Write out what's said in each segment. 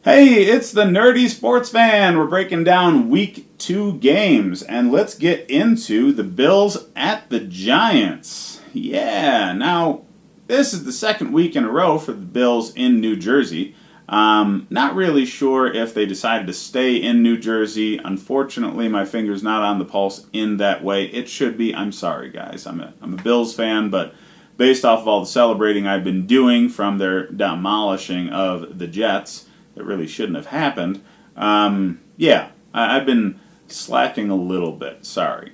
Hey, it's the Nerdy Sports Fan. We're breaking down Week 2 games, and let's get into the Bills at the Giants. Yeah, now, this is the second week in a row for the Bills in New Jersey. Not really sure if they decided to stay in New Jersey. Unfortunately, my finger's not on the pulse in that way. It should be. I'm sorry, guys. I'm a Bills fan, but based off of all the celebrating I've been doing from their demolishing of the Jets, it really shouldn't have happened. I've been slacking a little bit. Sorry.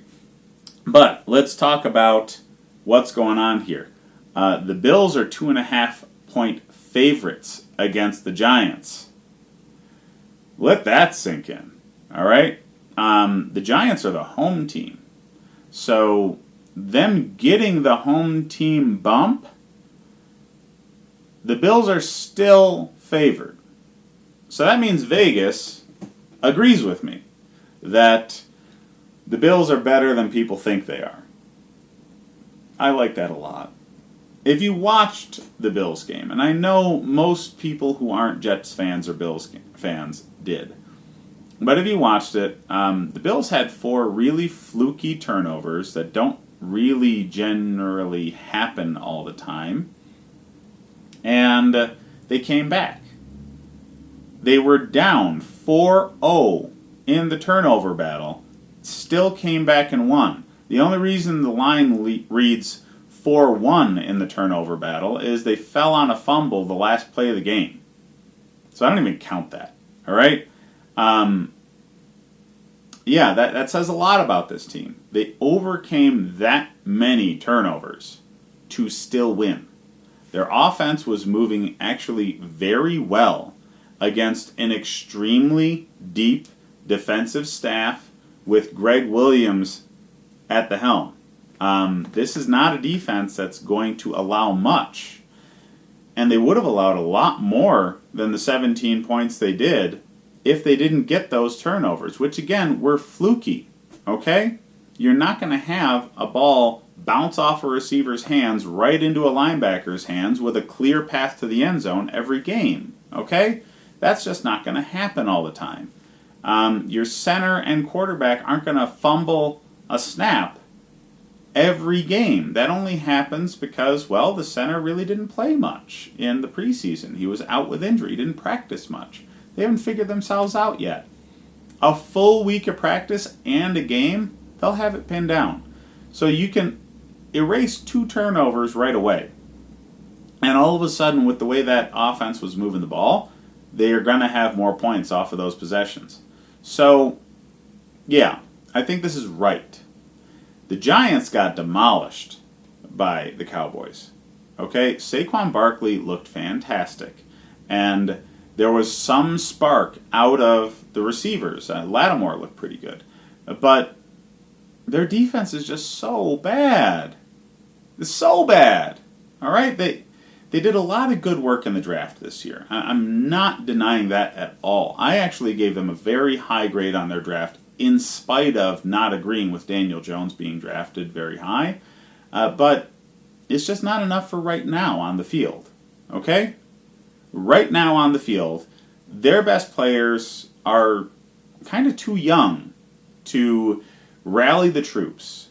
But let's talk about what's going on here. The Bills are 2.5-point favorites against the Giants. Let that sink in. All right? The Giants are the home team. So them getting the home team bump, the Bills are still favored. So that means Vegas agrees with me that the Bills are better than people think they are. I like that a lot. If you watched the Bills game, and I know most people who aren't Jets fans or Bills fans did, but if you watched it, the Bills had 4 really fluky turnovers that don't really generally happen all the time, and they came back. They were down 4-0 in the turnover battle, still came back and won. The only reason the line reads 4-1 in the turnover battle is they fell on a fumble the last play of the game. So I don't even count that. All right? That says a lot about this team. They overcame that many turnovers to still win. Their offense was moving actually very well against an extremely deep defensive staff with Greg Williams at the helm. This is not a defense that's going to allow much. And they would have allowed a lot more than the 17 points they did if they didn't get those turnovers, which again were fluky. Okay? You're not going to have a ball bounce off a receiver's hands right into a linebacker's hands with a clear path to the end zone every game. Okay? That's just not going to happen all the time. Your center and quarterback aren't going to fumble a snap every game. That only happens because, well, the center really didn't play much in the preseason. He was out with injury. He didn't practice much. They haven't figured themselves out yet. A full week of practice and a game, they'll have it pinned down. So you can erase 2 turnovers right away. And all of a sudden, with the way that offense was moving the ball, they are going to have more points off of those possessions. So, yeah, I think this is right. The Giants got demolished by the Cowboys. Okay, Saquon Barkley looked fantastic. And there was some spark out of the receivers. Lattimore looked pretty good. But their defense is just so bad. It's so bad. All right? They did a lot of good work in the draft this year. I'm not denying that at all. I actually gave them a very high grade on their draft in spite of not agreeing with Daniel Jones being drafted very high. But it's just not enough for right now on the field. Okay? Right now on the field, their best players are kind of too young to rally the troops,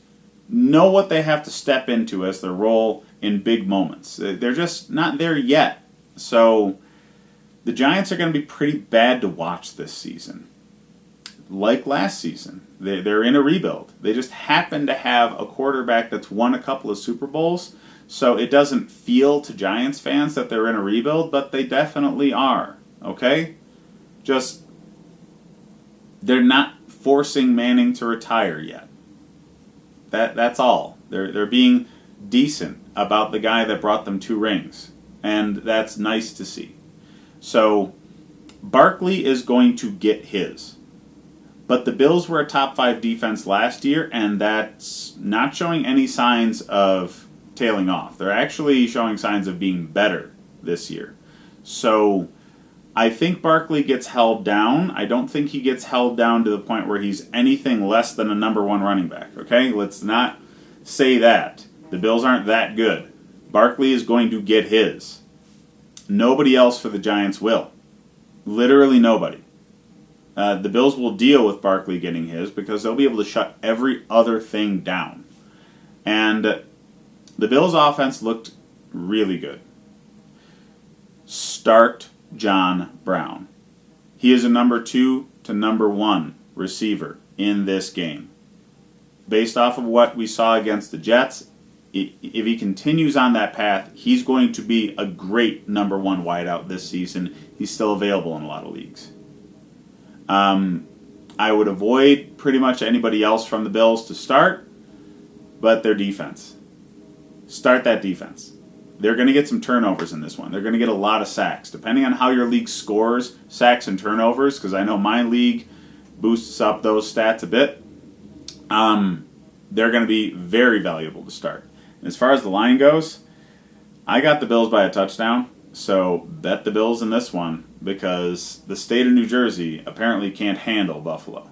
know what they have to step into as their role in big moments. They're just not there yet. So the Giants are going to be pretty bad to watch this season. Like last season. They're in a rebuild. They just happen to have a quarterback that's won a couple of Super Bowls, so it doesn't feel to Giants fans that they're in a rebuild, but they definitely are. Okay? Just, they're not forcing Manning to retire yet. That's all. They're being decent about the guy that brought them 2 rings. And that's nice to see. So, Barkley is going to get his. But the Bills were a top 5 defense last year, and that's not showing any signs of tailing off. They're actually showing signs of being better this year. So, I think Barkley gets held down. I don't think he gets held down to the point where he's anything less than a number 1 running back. Okay? Let's not say that. The Bills aren't that good. Barkley is going to get his. Nobody else for the Giants will. Literally nobody. The Bills will deal with Barkley getting his because they'll be able to shut every other thing down. And the Bills' offense looked really good. Start John Brown. He is a number 2 to number 1 receiver in this game. Based off of what we saw against the Jets, if he continues on that path, he's going to be a great number 1 wideout this season. He's still available in a lot of leagues. I would avoid pretty much anybody else from the Bills to start, but their defense. Start that defense. They're going to get some turnovers in this one. They're going to get a lot of sacks. Depending on how your league scores sacks and turnovers, because I know my league boosts up those stats a bit, they're going to be very valuable to start. As far as the line goes, I got the Bills by a touchdown, so bet the Bills in this one because the state of New Jersey apparently can't handle Buffalo.